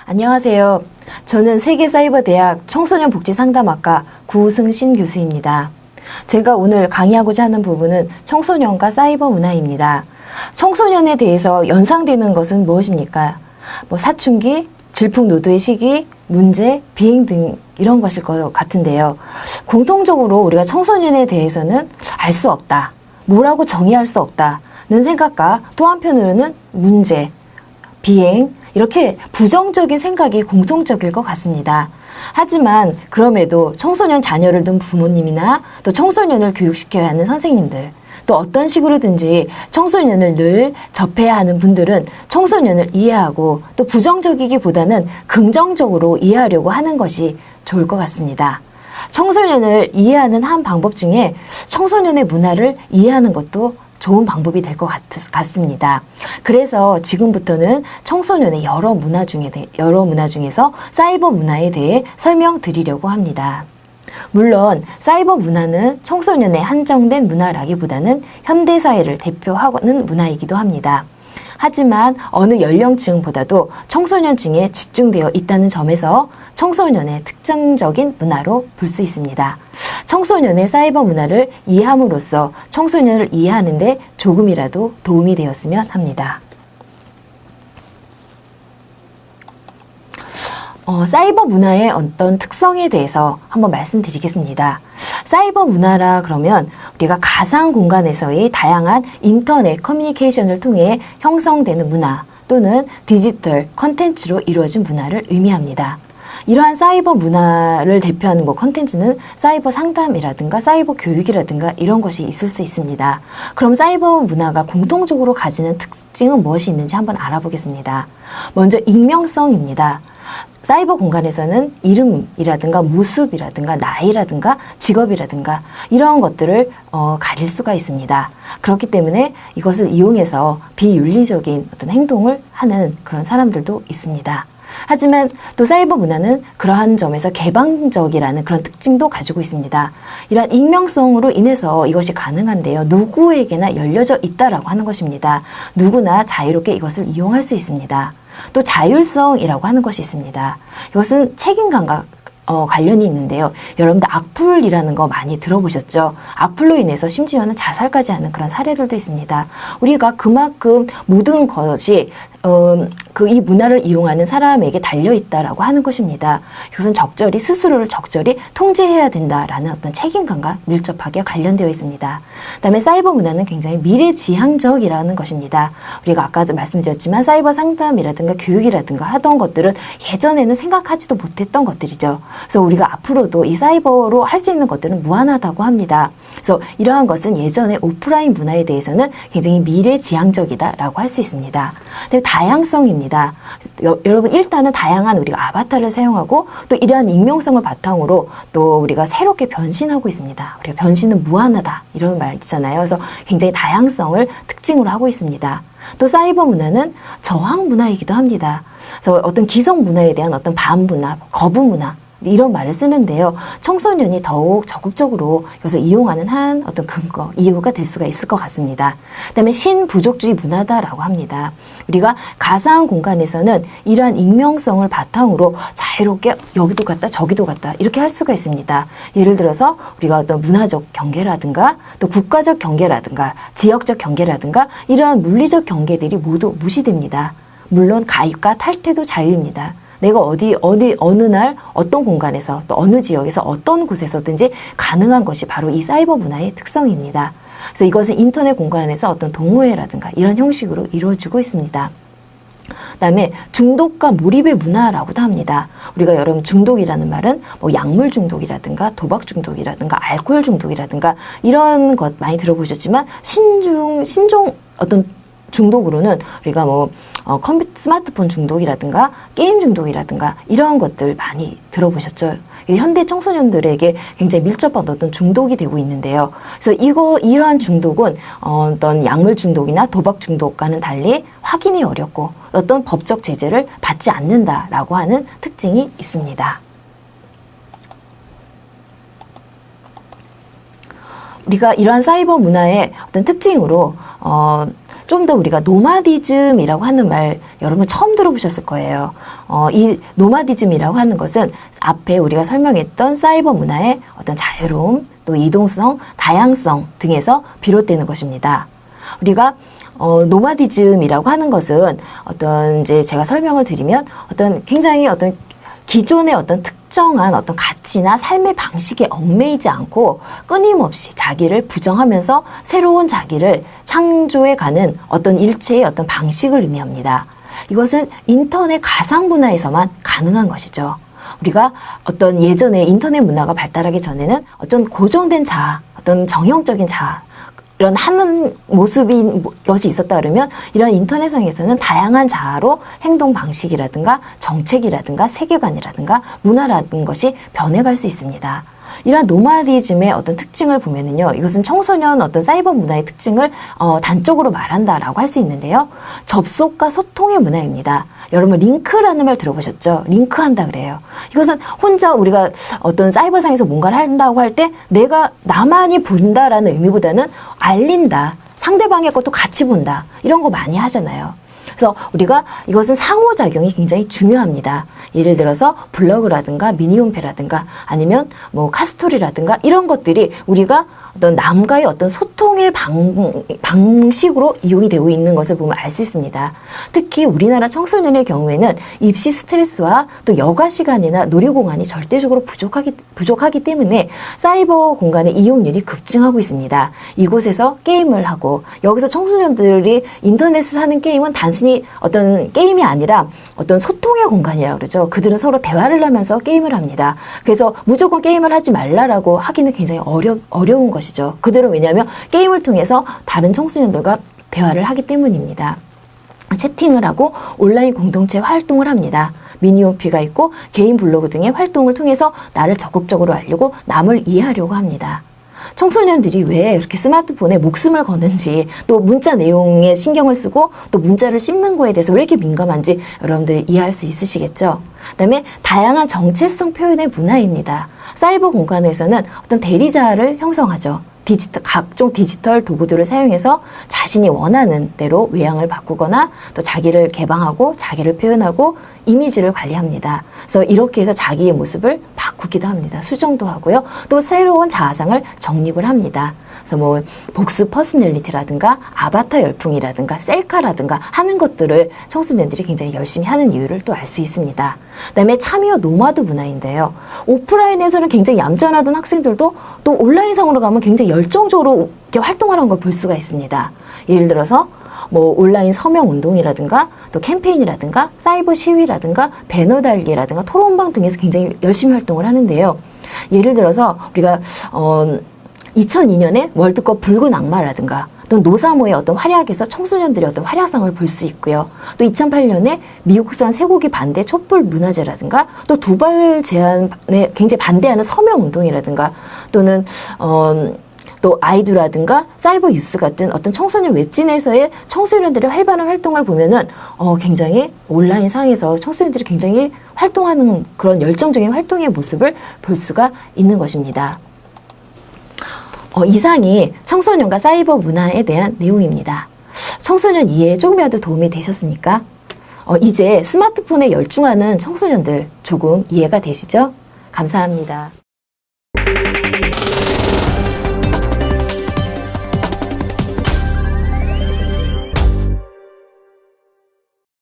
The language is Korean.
안녕하세요. 저는 세계사이버대학 청소년복지상담학과 구승신 교수입니다. 제가 오늘 강의하고자 하는 부분은 청소년과 사이버 문화입니다. 청소년에 대해서 연상되는 것은 무엇입니까? 사춘기, 질풍노도의 시기, 문제, 비행 등 이런 것일 것 같은데요. 공통적으로 우리가 청소년에 대해서는 알 수 없다, 뭐라고 정의할 수 없다는 생각과 또 한편으로는 문제, 비행, 이렇게 부정적인 생각이 공통적일 것 같습니다. 하지만 그럼에도 청소년 자녀를 둔 부모님이나 또 청소년을 교육시켜야 하는 선생님들, 또 어떤 식으로든지 청소년을 늘 접해야 하는 분들은 청소년을 이해하고 또 부정적이기보다는 긍정적으로 이해하려고 하는 것이 좋을 것 같습니다. 청소년을 이해하는 한 방법 중에 청소년의 문화를 이해하는 것도 좋은 방법이 될 것 같습니다. 그래서 지금부터는 청소년의 여러 문화 중에서 사이버 문화에 대해 설명드리려고 합니다. 물론 사이버 문화는 청소년의 한정된 문화라기보다는 현대사회를 대표하는 문화이기도 합니다. 하지만 어느 연령층보다도 청소년층에 집중되어 있다는 점에서 청소년의 특징적인 문화로 볼 수 있습니다. 청소년의 사이버 문화를 이해함으로써 청소년을 이해하는 데 조금이라도 도움이 되었으면 합니다. 사이버 문화의 어떤 특성에 대해서 한번 말씀드리겠습니다. 사이버 문화라 그러면 우리가 가상 공간에서의 다양한 인터넷 커뮤니케이션을 통해 형성되는 문화 또는 디지털 컨텐츠로 이루어진 문화를 의미합니다. 이러한 사이버 문화를 대표하는 컨텐츠는 사이버 상담이라든가 사이버 교육이라든가 이런 것이 있을 수 있습니다. 그럼 사이버 문화가 공통적으로 가지는 특징은 무엇이 있는지 한번 알아보겠습니다. 먼저 익명성입니다. 사이버 공간에서는 이름이라든가 모습이라든가 나이라든가 직업이라든가 이런 것들을 가릴 수가 있습니다. 그렇기 때문에 이것을 이용해서 비윤리적인 어떤 행동을 하는 그런 사람들도 있습니다. 하지만 또 사이버 문화는 그러한 점에서 개방적이라는 그런 특징도 가지고 있습니다. 이러한 익명성으로 인해서 이것이 가능한데요. 누구에게나 열려져 있다라고 하는 것입니다. 누구나 자유롭게 이것을 이용할 수 있습니다. 또 자율성이라고 하는 것이 있습니다. 이것은 책임감과 관련이 있는데요. 여러분들 악플이라는 거 많이 들어보셨죠? 악플로 인해서 심지어는 자살까지 하는 그런 사례들도 있습니다. 우리가 그만큼 모든 것이 이 문화를 이용하는 사람에게 달려있다라고 하는 것입니다. 이것은 스스로를 적절히 통제해야 된다라는 어떤 책임감과 밀접하게 관련되어 있습니다. 그다음에 사이버 문화는 굉장히 미래지향적이라는 것입니다. 우리가 아까도 말씀드렸지만 사이버 상담이라든가 교육이라든가 하던 것들은 예전에는 생각하지도 못했던 것들이죠. 그래서 우리가 앞으로도 이 사이버로 할 수 있는 것들은 무한하다고 합니다. 그래서 이러한 것은 예전의 오프라인 문화에 대해서는 굉장히 미래지향적이다라고 할 수 있습니다. 그다음에 다양성입니다. 여러분 일단은 다양한 우리가 아바타를 사용하고 또 이러한 익명성을 바탕으로 또 우리가 새롭게 변신하고 있습니다. 우리가 변신은 무한하다 이런 말 있잖아요. 그래서 굉장히 다양성을 특징으로 하고 있습니다. 또 사이버 문화는 저항 문화이기도 합니다. 그래서 어떤 기성 문화에 대한 어떤 반문화, 거부 문화 이런 말을 쓰는데요. 청소년이 더욱 적극적으로 이것을 이용하는 한 어떤 근거, 이유가 될 수가 있을 것 같습니다. 그다음에 신부족주의 문화다라고 합니다. 우리가 가상 공간에서는 이러한 익명성을 바탕으로 자유롭게 여기도 갔다 저기도 갔다 이렇게 할 수가 있습니다. 예를 들어서 우리가 어떤 문화적 경계라든가 또 국가적 경계라든가 지역적 경계라든가 이러한 물리적 경계들이 모두 무시됩니다. 물론 가입과 탈퇴도 자유입니다. 내가 어느 날 어떤 공간에서 또 어느 지역에서 어떤 곳에서든지 가능한 것이 바로 이 사이버 문화의 특성입니다. 그래서 이것은 인터넷 공간에서 어떤 동호회라든가 이런 형식으로 이루어지고 있습니다. 그다음에 중독과 몰입의 문화라고도 합니다. 우리가 여러분 중독이라는 말은 약물 중독이라든가 도박 중독이라든가 알코올 중독이라든가 이런 것 많이 들어보셨지만 신종 어떤 중독으로는 우리가 컴퓨터 스마트폰 중독이라든가 게임 중독이라든가 이러한 것들 많이 들어보셨죠? 현대 청소년들에게 굉장히 밀접한 어떤 중독이 되고 있는데요. 그래서 이러한 중독은 어떤 약물 중독이나 도박 중독과는 달리 확인이 어렵고 어떤 법적 제재를 받지 않는다라고 하는 특징이 있습니다. 우리가 이러한 사이버 문화의 어떤 특징으로 좀 더 우리가 노마디즘이라고 하는 말 여러분 처음 들어보셨을 거예요. 이 노마디즘이라고 하는 것은 앞에 우리가 설명했던 사이버 문화의 어떤 자유로움, 또 이동성, 다양성 등에서 비롯되는 것입니다. 우리가 노마디즘이라고 하는 것은 어떤 이제 제가 설명을 드리면 어떤 굉장히 어떤 기존의 어떤 특정한 어떤 가치나 삶의 방식에 얽매이지 않고 끊임없이 자기를 부정하면서 새로운 자기를 창조해가는 어떤 일체의 어떤 방식을 의미합니다. 이것은 인터넷 가상 문화에서만 가능한 것이죠. 우리가 어떤 예전에 인터넷 문화가 발달하기 전에는 어떤 고정된 자아, 어떤 정형적인 자아, 이런 하는 모습인 것이 있었다 그러면 이런 인터넷상에서는 다양한 자아로 행동 방식이라든가 정책이라든가 세계관이라든가 문화라는 것이 변해갈 수 있습니다. 이러한 노마디즘의 어떤 특징을 보면은요, 이것은 청소년 어떤 사이버 문화의 특징을 단적으로 말한다라고 할 수 있는데요. 접속과 소통의 문화입니다. 여러분 링크라는 말 들어보셨죠? 링크한다 그래요. 이것은 혼자 우리가 어떤 사이버상에서 뭔가를 한다고 할 때 내가 나만이 본다라는 의미보다는 알린다. 상대방의 것도 같이 본다. 이런 거 많이 하잖아요. 그래서 우리가 이것은 상호작용이 굉장히 중요합니다. 예를 들어서 블로그라든가 미니홈페라든가 아니면 뭐 카스토리라든가 이런 것들이 우리가 어떤 남과의 어떤 소통의 방식으로 이용이 되고 있는 것을 보면 알 수 있습니다. 특히 우리나라 청소년의 경우에는 입시 스트레스와 또 여가 시간이나 놀이공간이 절대적으로 부족하기 때문에 사이버 공간의 이용률이 급증하고 있습니다. 이곳에서 게임을 하고 여기서 청소년들이 인터넷에서 하는 게임은 단순히 어떤 게임이 아니라 어떤 소통의 공간이라고 그러죠. 그들은 서로 대화를 하면서 게임을 합니다. 그래서 무조건 게임을 하지 말라라고 하기는 굉장히 어려운 것이죠. 그들은 왜냐하면 게임을 통해서 다른 청소년들과 대화를 하기 때문입니다. 채팅을 하고 온라인 공동체 활동을 합니다. 미니홈피가 있고 개인 블로그 등의 활동을 통해서 나를 적극적으로 알리고 남을 이해하려고 합니다. 청소년들이 왜 이렇게 스마트폰에 목숨을 거는지, 또 문자 내용에 신경을 쓰고 또 문자를 씹는 거에 대해서 왜 이렇게 민감한지 여러분들 이해할 수 있으시겠죠? 그다음에 다양한 정체성 표현의 문화입니다. 사이버 공간에서는 어떤 대리자를 형성하죠. 각종 디지털 도구들을 사용해서 자신이 원하는 대로 외양을 바꾸거나 또 자기를 개방하고 자기를 표현하고 이미지를 관리합니다. 그래서 이렇게 해서 자기의 모습을 바꾸기도 합니다. 수정도 하고요. 또 새로운 자아상을 정립을 합니다. 그래서 뭐 복수 퍼스널리티라든가 아바타 열풍이라든가 셀카라든가 하는 것들을 청소년들이 굉장히 열심히 하는 이유를 또 알 수 있습니다. 그다음에 참여 노마드 문화인데요. 오프라인에서는 굉장히 얌전하던 학생들도 또 온라인상으로 가면 굉장히 열정적으로 이렇게 활동하는 걸 볼 수가 있습니다. 예를 들어서 뭐 온라인 서명 운동이라든가 또 캠페인이라든가 사이버 시위라든가 배너 달기라든가 토론방 등에서 굉장히 열심히 활동을 하는데요. 예를 들어서 우리가 2002년에 월드컵 붉은 악마라든가 또 노사모의 어떤 활약에서 청소년들의 어떤 활약상을 볼 수 있고요. 또 2008년에 미국산 쇠고기 반대 촛불 문화제라든가 또 두발 제한에 굉장히 반대하는 서명 운동이라든가 또는 또 아이두라든가 사이버 유스 같은 어떤 청소년 웹진에서의 청소년들의 활발한 활동을 보면은 굉장히 온라인 상에서 청소년들이 굉장히 활동하는 그런 열정적인 활동의 모습을 볼 수가 있는 것입니다. 이상이 청소년과 사이버 문화에 대한 내용입니다. 청소년 이해에 조금이라도 도움이 되셨습니까? 이제 스마트폰에 열중하는 청소년들 조금 이해가 되시죠? 감사합니다.